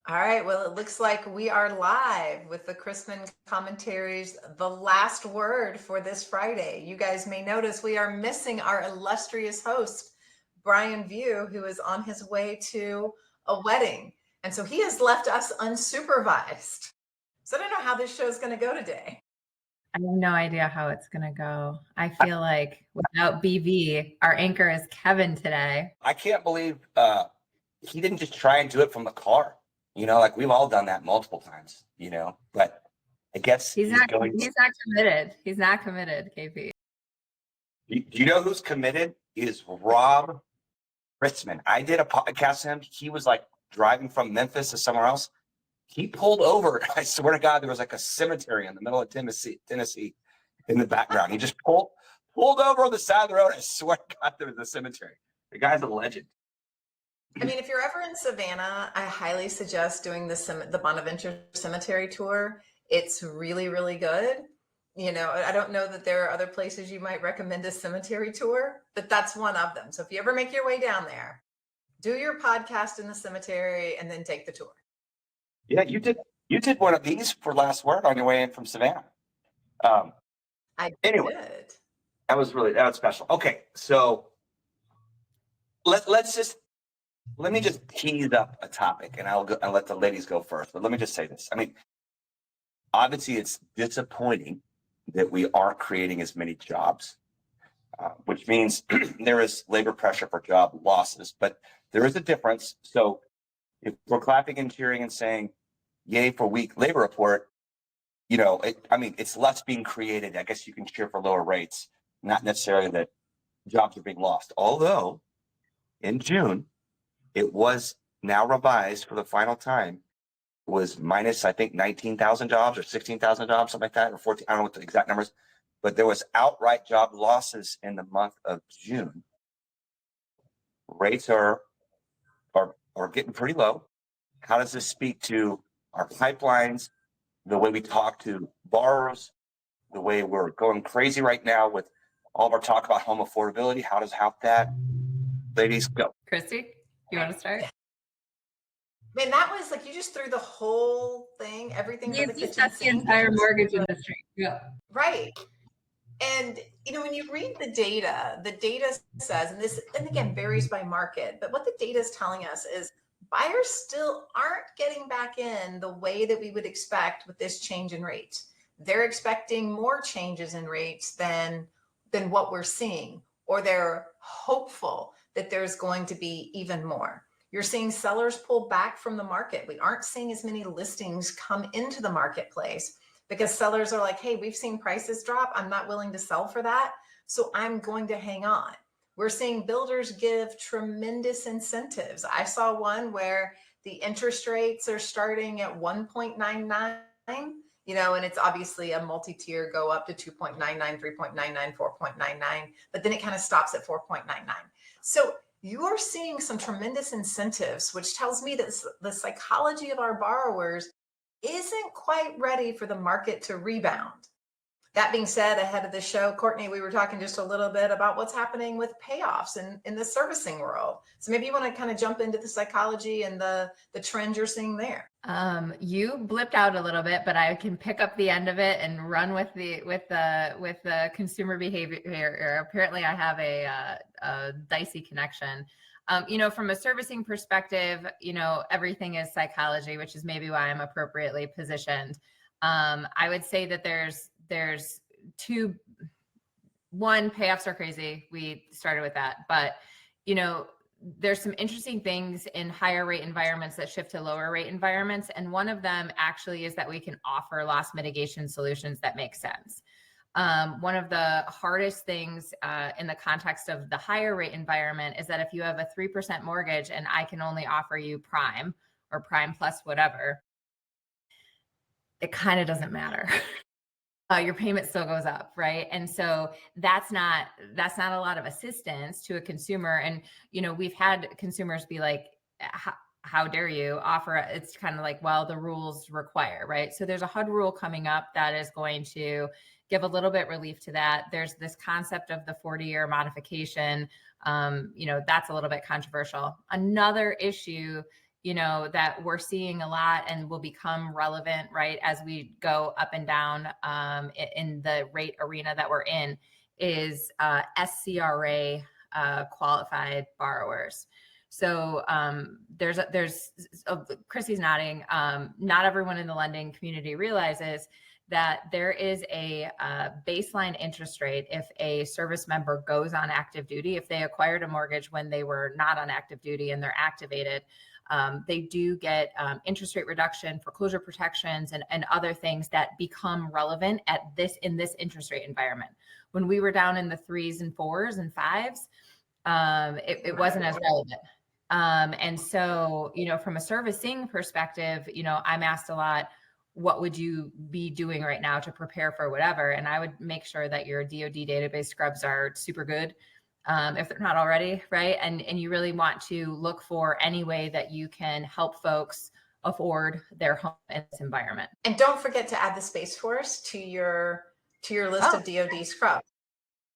All right, well, it looks like we are live with the Chrisman commentaries, the last word for this Friday. You guys may notice we are missing our illustrious host, Brian View, who is on his way to a wedding. And so he has left us unsupervised. So I don't know how this show is going to go today. I have no idea how it's going to go. I feel like without BV, our anchor is Kevin today. I can't believe he didn't just try and do it from the car. Like we've all done that multiple times, but I guess he's not committed. He's not committed, KP. Do you know who's committed? Is Rob Ritzman. I did a podcast with him. He was like driving from Memphis to somewhere else. He pulled over. I swear to God, there was like a cemetery in the middle of Tennessee in the background. He just pulled over on the side of the road. I swear to God, there was a cemetery. The guy's a legend. I mean, if you're ever in Savannah, I highly suggest doing the Bonaventure Cemetery tour. It's really, really good. I don't know that there are other places you might recommend a cemetery tour, but that's one of them. So if you ever make your way down there, do your podcast in the cemetery and then take the tour. Yeah, you did one of these for last word on your way in from Savannah. Anyway, that was special. Okay, so let me just tease up a topic, and I'll let the ladies go first. But let me just say this. I mean, obviously, it's disappointing that we aren't creating as many jobs, which means there is labor pressure for job losses. But there is a difference. So if we're clapping and cheering and saying, yay for weak labor report, it's less being created. I guess you can cheer for lower rates, not necessarily that jobs are being lost. Although in June, it was now revised for the final time, was minus, I think, 19,000 jobs or 16,000 jobs, something like that, or 14, I don't know what the exact numbers, but there was outright job losses in the month of June. Rates are getting pretty low. How does this speak to our pipelines, the way we talk to borrowers, the way we're going crazy right now with all of our talk about home affordability? How does it help that? Ladies, go. Christy, you want to start? Man, that was like you just threw the whole thing, everything but the kitchen sink. The entire mortgage industry. Yeah. Right. And when you read the data says, and again varies by market, but what the data is telling us is buyers still aren't getting back in the way that we would expect with this change in rates. They're expecting more changes in rates than what we're seeing, or they're hopeful that there's going to be even more. You're seeing sellers pull back from the market. We aren't seeing as many listings come into the marketplace because sellers are like, hey, we've seen prices drop. I'm not willing to sell for that, so I'm going to hang on. We're seeing builders give tremendous incentives. I saw one where the interest rates are starting at 1.99, and it's obviously a multi-tier, go up to 2.99, 3.99, 4.99, but then it kind of stops at 4.99. So you are seeing some tremendous incentives, which tells me that the psychology of our borrowers isn't quite ready for the market to rebound. That being said, ahead of the show, Courtney, we were talking just a little bit about what's happening with payoffs in the servicing world. So maybe you want to kind of jump into the psychology and the trends you're seeing there. You blipped out a little bit, but I can pick up the end of it and run with the consumer behavior here. Apparently, I have a dicey connection. From a servicing perspective, everything is psychology, which is maybe why I'm appropriately positioned. I would say that there's two. One, payoffs are crazy. We started with that, but there's some interesting things in higher rate environments that shift to lower rate environments. And one of them actually is that we can offer loss mitigation solutions that make sense. One of the hardest things in the context of the higher rate environment is that if you have a 3% mortgage and I can only offer you prime or prime plus whatever, it kind of doesn't matter. Your payment still goes up, right? And so that's not a lot of assistance to a consumer. And we've had consumers be like, how dare you offer? It's kind of like, well, the rules require, right? So there's a HUD rule coming up that is going to give a little bit relief to that. There's this concept of the 40-year modification. That's a little bit controversial. Another issue you know, that we're seeing a lot and will become relevant, right, as we go up and down in the rate arena that we're in, is SCRA qualified borrowers. So there's Chrissy's nodding. Not everyone in the lending community realizes that there is a baseline interest rate if a service member goes on active duty. If they acquired a mortgage when they were not on active duty and they're activated, they do get interest rate reduction, foreclosure protections, and other things that become relevant in this interest rate environment. When we were down in the 3s and 4s and 5s, it wasn't as relevant. And so, you know, from a servicing perspective, you know, I'm asked a lot, what would you be doing right now to prepare for whatever? And I would make sure that your DoD database scrubs are super good, if they're not already, right? And you really want to look for any way that you can help folks afford their home in this environment. And don't forget to add the Space Force to your list of DoD scrubs.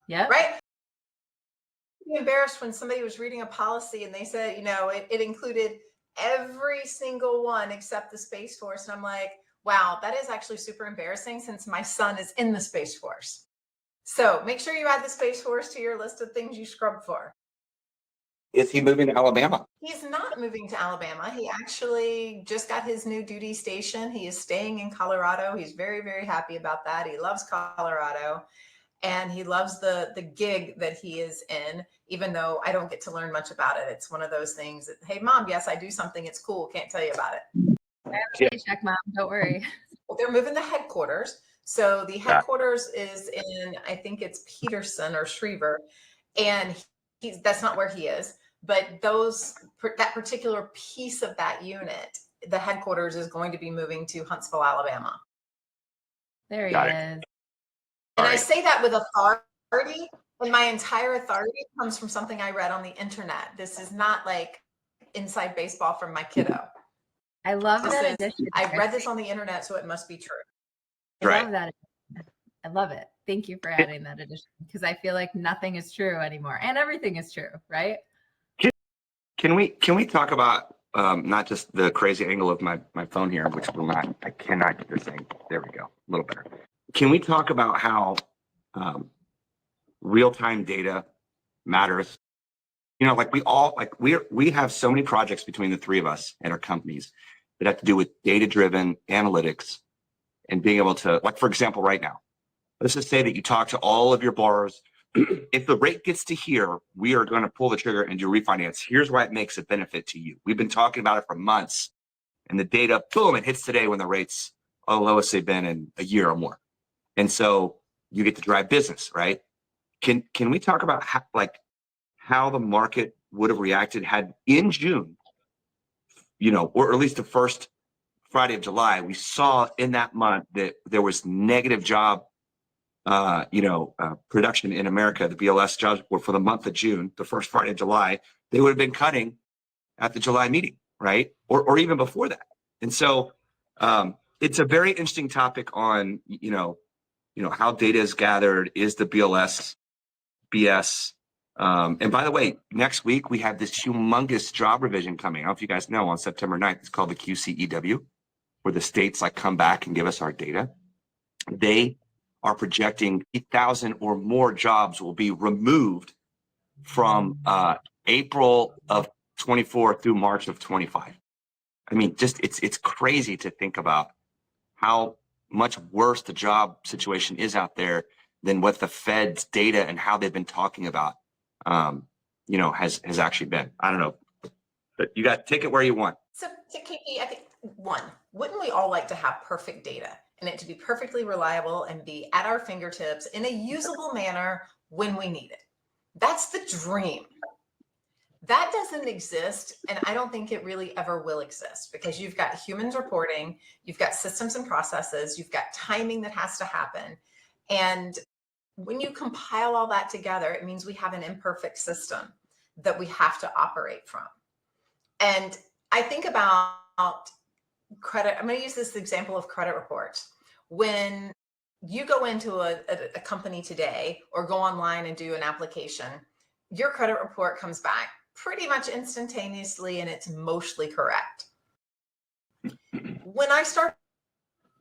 Yeah. Right? I'd be embarrassed when somebody was reading a policy and they said, you know, it included every single one except the Space Force. And I'm like, wow, that is actually super embarrassing since my son is in the Space Force. So make sure you add the Space Force to your list of things you scrub for. Is he moving to Alabama? He's not moving to Alabama. He actually just got his new duty station. He is staying in Colorado. He's very, very happy about that. He loves Colorado. And he loves the gig that he is in, even though I don't get to learn much about it. It's one of those things that, hey, Mom, yes, I do something. It's cool. Can't tell you about it. I have a paycheck, Mom. Don't worry. Well, they're moving the headquarters. So the headquarters is in, I think it's Peterson or Schriever. And that's not where he is. But that particular piece of that unit, the headquarters is going to be moving to Huntsville, Alabama. There he is. And I say that with authority, and my entire authority comes from something I read on the internet. This is not like inside baseball from my kiddo. I love that addition. I read this on the internet, so it must be true. I love that. I love it. Thank you for adding that addition, because I feel like nothing is true anymore, and everything is true, right? Can we talk about not just the crazy angle of my phone here, which will not, I cannot get this thing. There we go, a little better. Can we talk about how real-time data matters? You know, like we have so many projects between the three of us and our companies that have to do with data-driven analytics and being able to, like, for example, right now, let's just say that you talk to all of your borrowers. If the rate gets to here, we are going to pull the trigger and do refinance. Here's why it makes a benefit to you. We've been talking about it for months, and the data, boom, it hits today when the rates are the lowest they've been in a year or more. And so you get to drive business, right? Can we talk about how the market would have reacted had in June, you know, or at least the first Friday of July, we saw in that month that there was negative job production in America. The BLS jobs were for the month of June, the first Friday of July, they would have been cutting at the July meeting, right? Or even before that. And so it's a very interesting topic on, you know, how data is gathered, is the BLS BS. And by the way, next week we have this humongous job revision coming. I don't know if you guys know, on September 9th, it's called the QCEW, where the states come back and give us our data. They are projecting 8,000 or more jobs will be removed from April of 24 through March of 25. I mean, just it's crazy to think about how much worse the job situation is out there than what the Fed's data and how they've been talking about, has actually been. I don't know, but you got to take it where you want. So, Kiki, I think wouldn't we all like to have perfect data and it to be perfectly reliable and be at our fingertips in a usable manner when we need it? That's the dream. That doesn't exist, and I don't think it really ever will exist, because you've got humans reporting, you've got systems and processes, you've got timing that has to happen. And when you compile all that together, it means we have an imperfect system that we have to operate from. And I think about credit. I'm going to use this example of credit reports. When you go into a company today or go online and do an application, your credit report comes back pretty much instantaneously, and it's mostly correct. When I started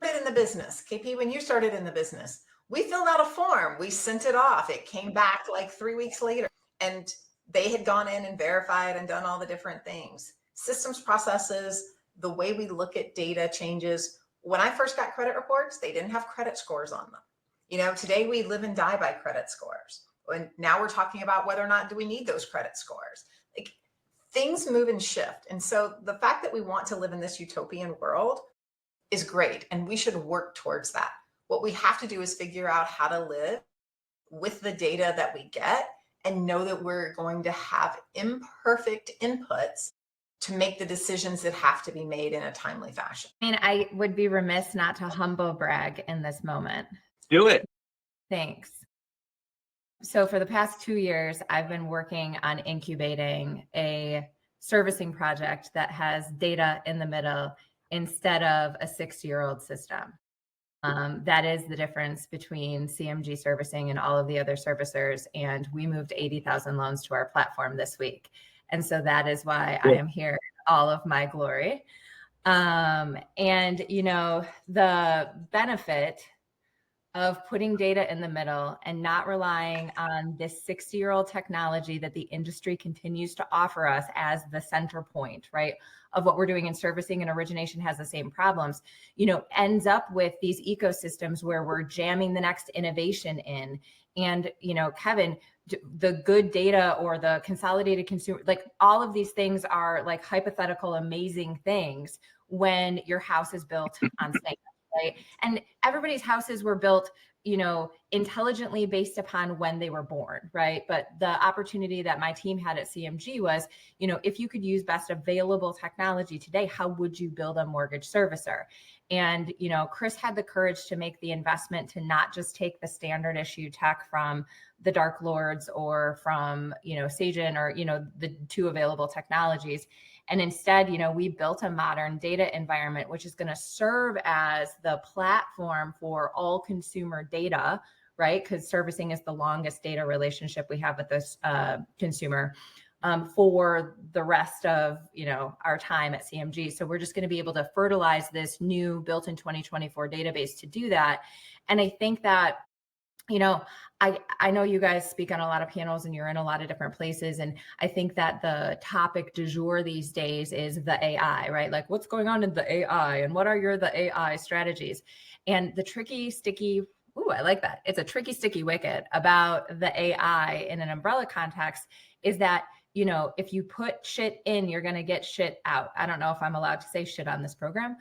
in the business, KP, when you started in the business, we filled out a form, we sent it off, it came back like 3 weeks later, and they had gone in and verified and done all the different things. Systems, processes, the way we look at data changes. When I first got credit reports, they didn't have credit scores on them. You know, today we live and die by credit scores. And now we're talking about whether or not do we need those credit scores. Like, things move and shift. And so the fact that we want to live in this utopian world is great, and we should work towards that. What we have to do is figure out how to live with the data that we get and know that we're going to have imperfect inputs to make the decisions that have to be made in a timely fashion. I mean, I would be remiss not to humble brag in this moment. Do it. Thanks. So for the past 2 years, I've been working on incubating a servicing project that has data in the middle instead of a 6-year-old system. That is the difference between CMG servicing and all of the other servicers. And we moved 80,000 loans to our platform this week. And so that is why I am here in all of my glory. And, you know, the benefit of putting data in the middle and not relying on this 60-year-old technology that the industry continues to offer us as the center point, right, of what we're doing in servicing and origination has the same problems, you know, ends up with these ecosystems where we're jamming the next innovation in. And, you know, Kevin, the good data or the consolidated consumer, like all of these things are like hypothetical, amazing things when your house is built on sand. Right. And everybody's houses were built, you know, intelligently based upon when they were born. Right. But the opportunity that my team had at CMG was, you know, if you could use best available technology today, how would you build a mortgage servicer? And, you know, Chris had the courage to make the investment to not just take the standard issue tech from the Dark Lords or from, you know, Sagen or, you know, the 2 available technologies. And instead, you know, we built a modern data environment, which is going to serve as the platform for all consumer data, right? Because servicing is the longest data relationship we have with this consumer for the rest of, you know, our time at CMG. So we're just going to be able to fertilize this new built in 2024 database to do that. And I think that, you know, I know you guys speak on a lot of panels and you're in a lot of different places. And I think that the topic du jour these days is the AI, right? Like what's going on in the AI and what are the AI strategies? And the tricky, sticky, ooh, I like that. It's a tricky, sticky wicket about the AI in an umbrella context is that, you know, if you put shit in, you're going to get shit out. I don't know if I'm allowed to say shit on this program.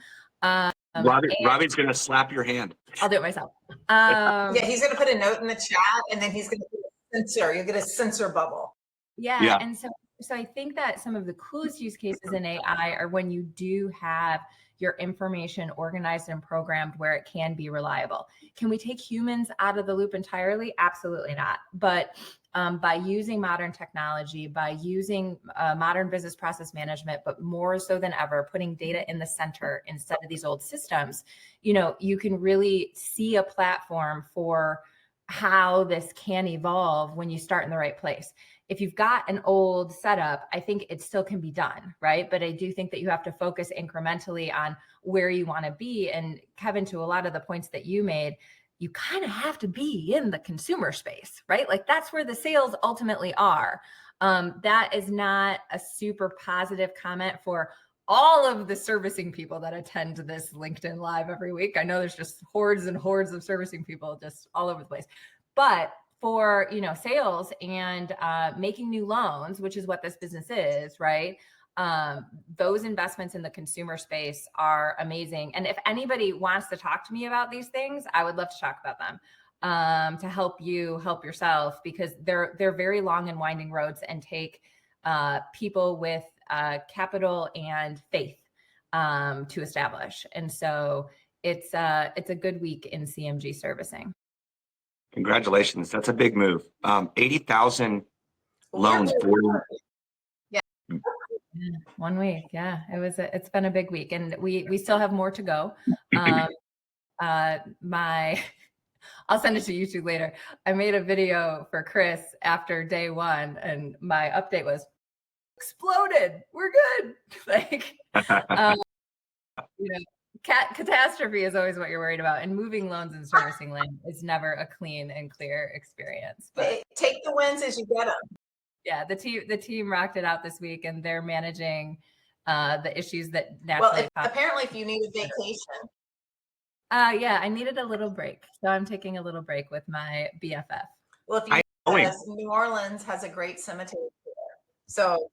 Robbie's going to slap your hand. I'll do it myself. Yeah, he's going to put a note in the chat and then he's going to censor. You'll get a censor bubble. Yeah. And so I think that some of the coolest use cases in AI are when you do have your information organized and programmed where it can be reliable. Can we take humans out of the loop entirely? Absolutely not. But by using modern technology, by using modern business process management, but more so than ever, putting data in the center instead of these old systems, you know, you can really see a platform for how this can evolve when you start in the right place. If you've got an old setup, I think it still can be done, right? But I do think that you have to focus incrementally on where you want to be. And Kevin, to a lot of the points that you made, you kind of have to be in the consumer space, right? Like that's where the sales ultimately are. That is not a super positive comment for all of the servicing people that attend this LinkedIn Live every week. I know there's just hordes and hordes of servicing people just all over the place. But for, you know, sales and making new loans, which is what this business is, right? Those investments in the consumer space are amazing. And if anybody wants to talk to me about these things, I would love to talk about them to help you help yourself, because they're very long and winding roads and take people with capital and faith to establish. And so it's a good week in CMG servicing. Congratulations. That's a big move. 80,000 loans. Yeah. 1 week. Yeah, it's been a big week and we still have more to go. I'll send it to you two later. I made a video for Chris after day 1 and my update was exploded. We're good. Like, um, you know, catastrophe is always what you're worried about. And moving loans and servicing land is never a clean and clear experience. But take the wins as you get them. yeah, the team rocked it out this week, and they're managing the issues that naturally. Well, apparently, if you need a vacation. Yeah, I needed a little break, so I'm taking a little break with my BFF. Well, if you New Orleans has a great cemetery there, so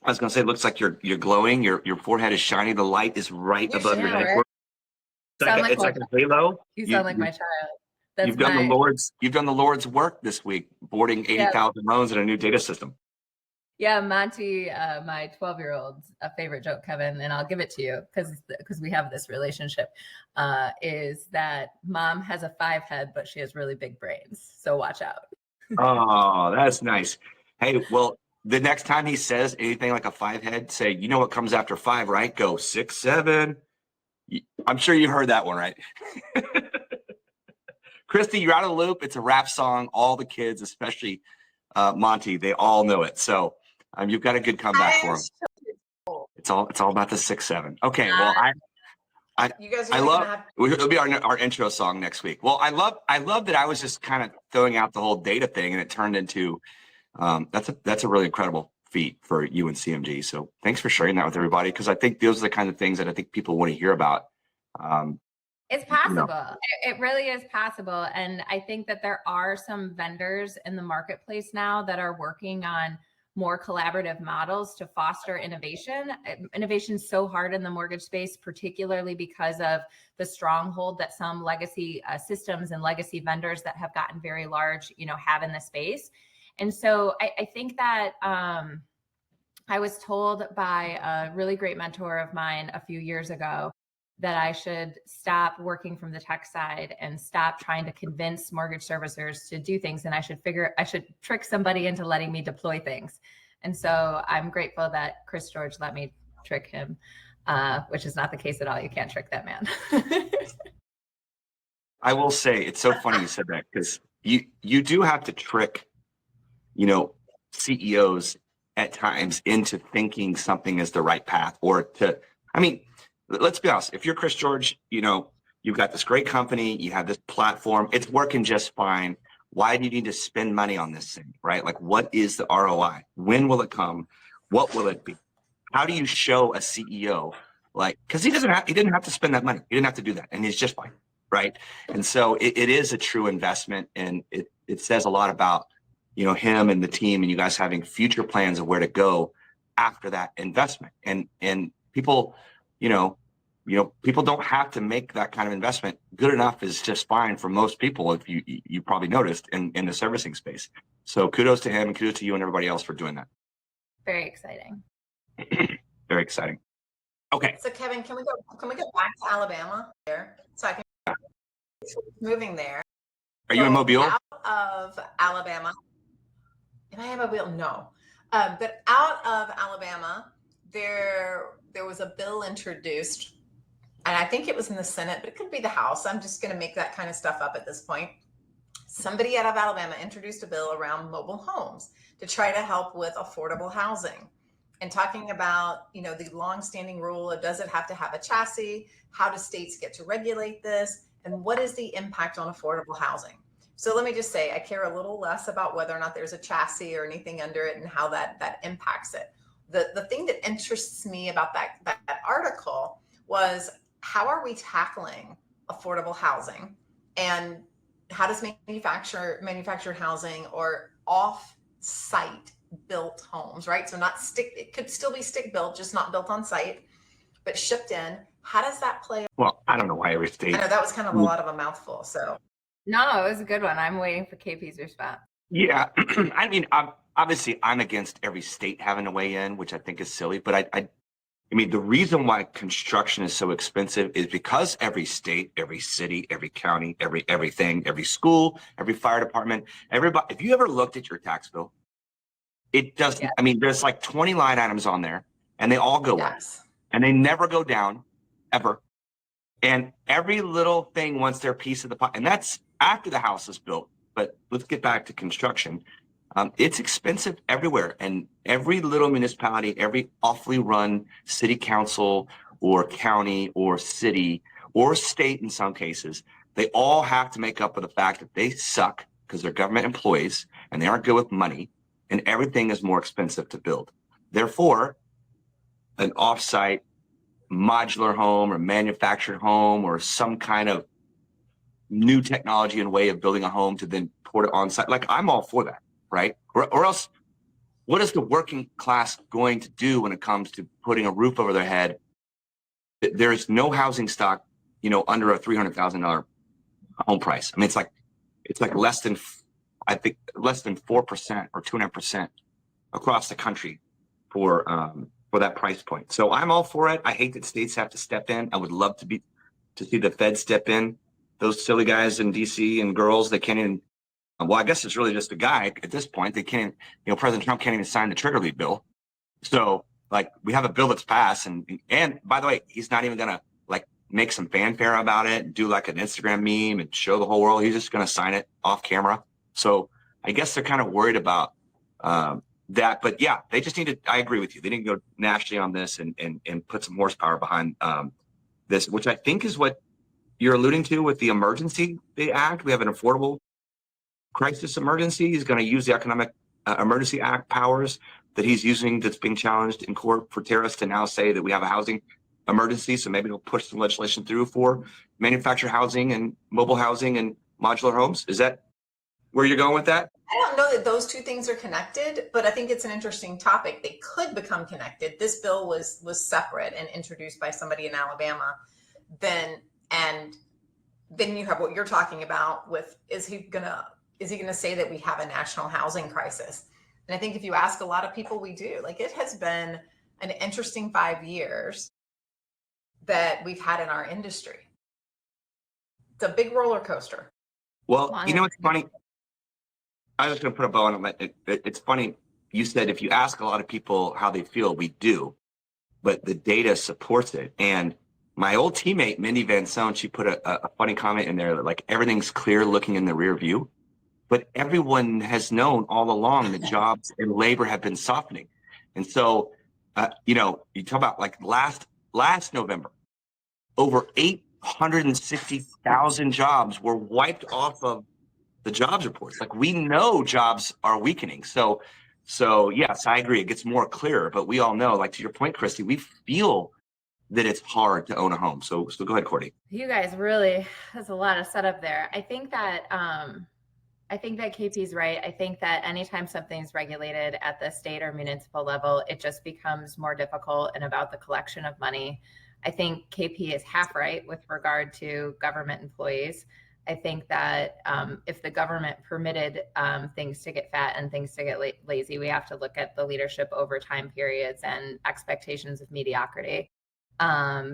I was going to say, it looks like you're glowing. Your forehead is shiny. The light is right above your head. Right? It's like a halo. You sound like my child. You've done the Lord's work this week, boarding 80,000 loans in a new data system. Yeah, Monty, my 12-year-old's favorite joke, Kevin, and I'll give it to you because we have this relationship, is that mom has a 5 head, but she has really big brains. So watch out. Oh, that's nice. Hey, well, the next time he says anything like a 5 head, say, you know what comes after 5, right? Go 6, 7. I'm sure you heard that one, right? Christy, you're out of the loop. It's a rap song. All the kids, especially Monty, they all know it. So you've got a good comeback for him. It's all about the 6, 7. Okay. Well, you guys are it'll be our intro song next week. Well, I love that I was just kind of throwing out the whole data thing, and it turned into that's a really incredible feat for you and CMG. So thanks for sharing that with everybody, because I think those are the kind of things that I think people want to hear about. It's possible. It really is possible. And I think that there are some vendors in the marketplace now that are working on more collaborative models to foster innovation. Innovation's so hard in the mortgage space, particularly because of the stronghold that some legacy systems and legacy vendors that have gotten very large, have in the space. And so I think that I was told by a really great mentor of mine a few years ago that I should stop working from the tech side and stop trying to convince mortgage servicers to do things. And I should trick somebody into letting me deploy things. And so I'm grateful that Chris George let me trick him, which is not the case at all. You can't trick that man. I will say, it's so funny you said that, because you do have to trick, CEOs at times into thinking something is the right path, let's be honest. If you're Chris George, you've got this great company, you have this platform, it's working just fine. Why do you need to spend money on this thing, right? Like, what is the ROI? When will it come? What will it be? How do you show a CEO, because he didn't have to spend that money. He didn't have to do that. And he's just fine, right? And so it is a true investment. And it says a lot about, him and the team and you guys having future plans of where to go after that investment. And people, people don't have to make that kind of investment. Good enough is just fine for most people, if you probably noticed in the servicing space. So kudos to him and kudos to you and everybody else for doing that. Very exciting. Very exciting. Okay. So Kevin, can we go back to Alabama there? So I can moving there. Are you in Mobile? Out of Alabama. Am I in Mobile? No. But out of Alabama, there was a bill introduced, and I think it was in the Senate, but it could be the House. I'm just going to make that kind of stuff up at this point. Somebody out of Alabama introduced a bill around mobile homes to try to help with affordable housing, and talking about, the longstanding rule of, does it have to have a chassis? How do states get to regulate this? And what is the impact on affordable housing? So let me just say, I care a little less about whether or not there's a chassis or anything under it and how that impacts it. The thing that interests me about that article was, how are we tackling affordable housing, and how does manufactured housing or off-site built homes, right? So it could still be stick built, just not built on site, but shipped in. How does that play? Well, I don't know why every state. I know that was kind of a lot of a mouthful. So no, it was a good one. I'm waiting for KP's response. Yeah, obviously I'm against every state having to weigh in, which I think is silly. But I mean, the reason why construction is so expensive is because every state, every city, every county, everything, every school, every fire department, everybody. If you ever looked at your tax bill, it doesn't. Yeah. I mean, there's like 20 line items on there, and they all go up, and they never go down, ever. And every little thing wants their piece of the pie, and that's after the house is built. But let's get back to construction. It's expensive everywhere, and every little municipality, every awfully run city council or county or city or state in some cases, they all have to make up for the fact that they suck because they're government employees and they aren't good with money, and everything is more expensive to build. Therefore, an offsite modular home or manufactured home or some kind of new technology and way of building a home to then put it on site, like I'm all for that, right? Or else, what is the working class going to do when it comes to putting a roof over their head? There is no housing stock, under a $300,000 home price. I mean, it's like less than, I think, less than 4% or 2.5% across the country for that price point. So I'm all for it. I hate that states have to step in. I would love to see the Fed step in. Those silly guys in DC and girls, they can't even. Well, I guess it's really just a guy at this point. They can't, President Trump can't even sign the trigger lead bill. So, like, we have a bill that's passed, and by the way, he's not even gonna like make some fanfare about it and do like an Instagram meme and show the whole world. He's just gonna sign it off camera. So I guess they're kind of worried about that. But yeah, they just need to. I agree with you. They need to go nationally on this and put some horsepower behind this, which I think is what you're alluding to with the Emergency Act. We have an affordable crisis emergency. He's going to use the Economic Emergency Act powers that he's using that's being challenged in court for tariffs to now say that we have a housing emergency. So maybe he'll push some legislation through for manufactured housing and mobile housing and modular homes. Is that where you're going with that? I don't know that those two things are connected, but I think it's an interesting topic. They could become connected. This bill was separate and introduced by somebody in Alabama. Then you have what you're talking about with, is he gonna say that we have a national housing crisis? And I think if you ask a lot of people, we do. Like, it has been an interesting 5 years that we've had in our industry. It's a big roller coaster. Well, it's funny. I was going to put a bow on it. It's funny. You said if you ask a lot of people how they feel, we do, but the data supports it. And my old teammate, Mindy Van Soen, she put a funny comment in there that like everything's clear looking in the rear view. But everyone has known all along that jobs and labor have been softening. And so, you talk about like last November, over 860,000 jobs were wiped off of the jobs reports. Like, we know jobs are weakening. So yes, I agree. It gets more clear, but we all know, like to your point, Christy, we feel that it's hard to own a home. So go ahead, Courtney. You guys really, that's a lot of setup there. I think that KP's right. I think that anytime something's regulated at the state or municipal level, it just becomes more difficult and about the collection of money. I think KP is half right with regard to government employees. I think that if the government permitted things to get fat and things to get lazy, we have to look at the leadership over time periods and expectations of mediocrity.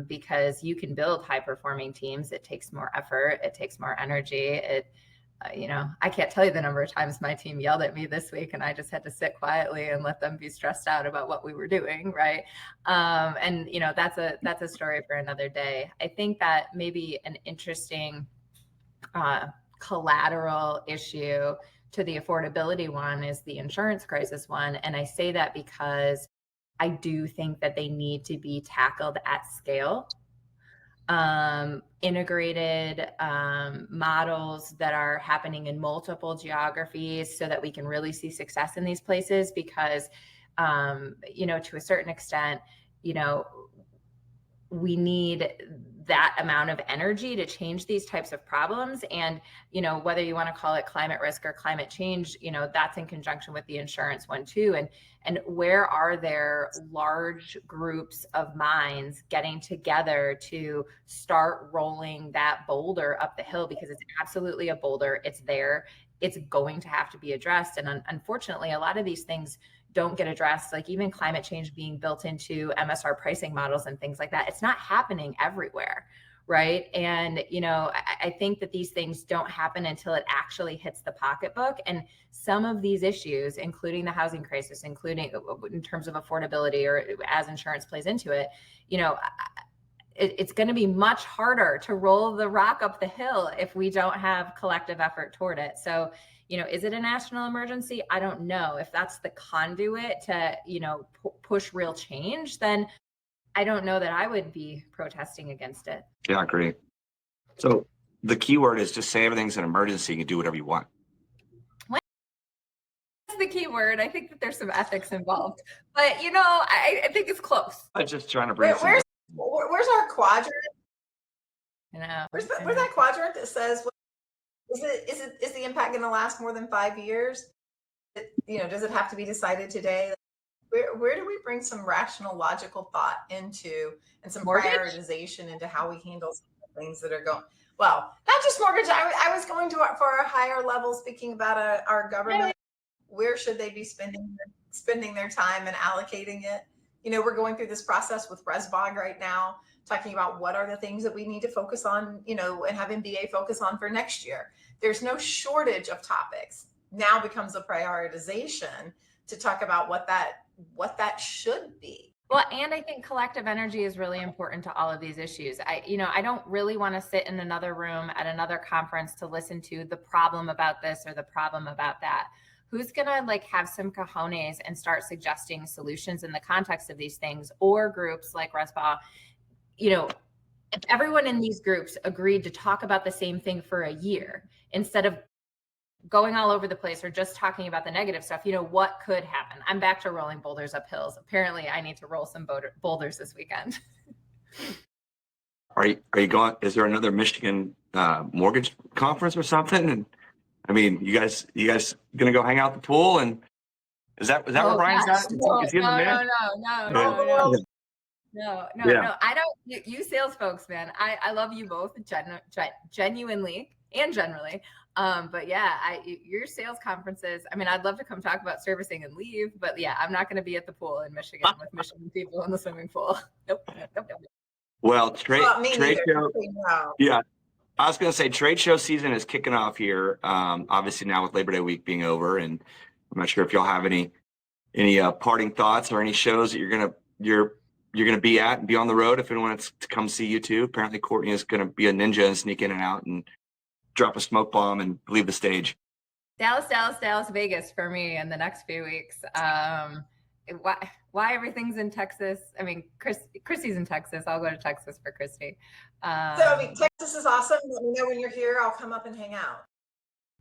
Because you can build high performing teams. It takes more effort. It takes more energy. I can't tell you the number of times my team yelled at me this week and I just had to sit quietly and let them be stressed out about what we were doing. Right. That's a story for another day. I think that maybe an interesting collateral issue to the affordability one is the insurance crisis one. And I say that because I do think that they need to be tackled at scale. Integrated models that are happening in multiple geographies so that we can really see success in these places because, to a certain extent, we need that amount of energy to change these types of problems. And, whether you want to call it climate risk or climate change, that's in conjunction with the insurance one too. And where are there large groups of minds getting together to start rolling that boulder up the hill? Because it's absolutely a boulder. It's there. It's going to have to be addressed. And unfortunately, a lot of these things don't get addressed, like even climate change being built into MSR pricing models and things like that. It's not happening everywhere, right? And, I think that these things don't happen until it actually hits the pocketbook. And some of these issues, including the housing crisis, including in terms of affordability or as insurance plays into it, it's going to be much harder to roll the rock up the hill if we don't have collective effort toward it. So, is it a national emergency? I don't know. If that's the conduit to, push real change, then I don't know that I would be protesting against it. Yeah, I agree. So the key word is just say everything's an emergency. You can do whatever you want. That's the key word. I think that there's some ethics involved, but I think it's close. I'm just trying to bring Where's our quadrant? Where's that quadrant that says, is the impact going to last more than 5 years? Does it have to be decided today? Where do we bring some rational, logical thought into, and some prioritization into how we handle some of the things that are going? Well, not just mortgage. I was going for a higher level, speaking about our government. Where should they be spending their time and allocating it? We're going through this process with ResBog right now, talking about what are the things that we need to focus on, and have MBA focus on for next year. There's no shortage of topics. Now becomes a prioritization to talk about what that should be. Well, and I think collective energy is really important to all of these issues. I don't really want to sit in another room at another conference to listen to the problem about this or the problem about that. Who's going to have some cojones and start suggesting solutions in the context of these things, or groups like ResBA? If everyone in these groups agreed to talk about the same thing for a year, instead of going all over the place or just talking about the negative stuff, what could happen? I'm back to rolling boulders up hills. Apparently I need to roll some boulders this weekend. Are you going? Is there another Michigan mortgage conference or something? And I mean, you guys gonna go hang out at the pool? And is that where Brian's at? No. I don't. You sales folks, man. I love you both genuinely and generally. But yeah, your sales conferences. I mean, I'd love to come talk about servicing and leave, but yeah, I'm not going to be at the pool in Michigan with Michigan people in the swimming pool. Nope. Well, trade show. Yeah. I was going to say trade show season is kicking off here. Obviously now with Labor Day week being over, and I'm not sure if y'all have any parting thoughts or any shows that you're gonna be at and be on the road. If anyone wants to come see you too. Apparently Courtney is going to be a ninja and sneak in and out and drop a smoke bomb and leave the stage. Dallas, Vegas for me in the next few weeks. Why everything's in Texas? I mean, Christy's in Texas. I'll go to Texas for Christy. Texas is awesome. Let me know when you're here. I'll come up and hang out.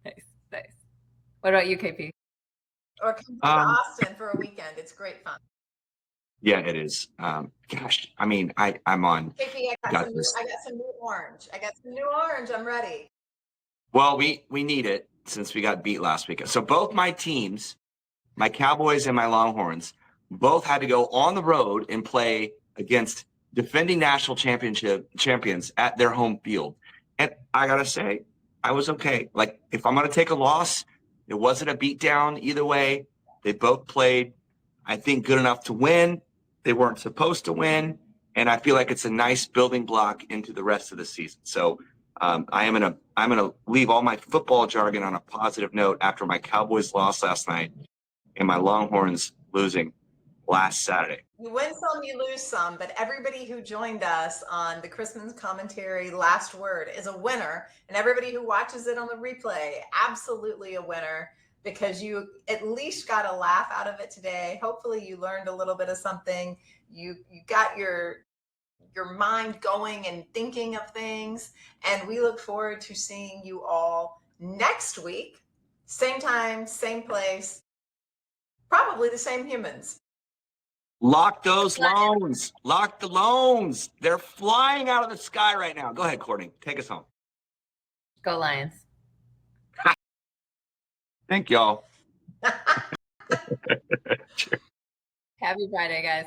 Nice. What about you, KP? Or come to Austin for a weekend. It's great fun. Yeah, it is. Gosh, I mean, I'm on. KP, I got some new orange. I'm ready. Well, we need it since we got beat last weekend. So both my teams, my Cowboys and my Longhorns, both had to go on the road and play against defending national champions at their home field. And I got to say, I was okay. Like, if I'm going to take a loss, it wasn't a beatdown either way. They both played, I think, good enough to win. They weren't supposed to win. And I feel like it's a nice building block into the rest of the season. So I'm gonna leave all my football jargon on a positive note after my Cowboys lost last night and my Longhorns losing last Saturday. You win some, you lose some, but everybody who joined us on the Christmas commentary last word is a winner, and everybody who watches it on the replay, absolutely a winner, because you at least got a laugh out of it today. Hopefully you learned a little bit of something. You got your mind going and thinking of things, and we look forward to seeing you all next week, same time, same place, probably the same humans. Lock those loans. Lock the loans. They're flying out of the sky right now. Go ahead, Courtney. Take us home. Go Lions. Thank y'all. Happy Friday, guys.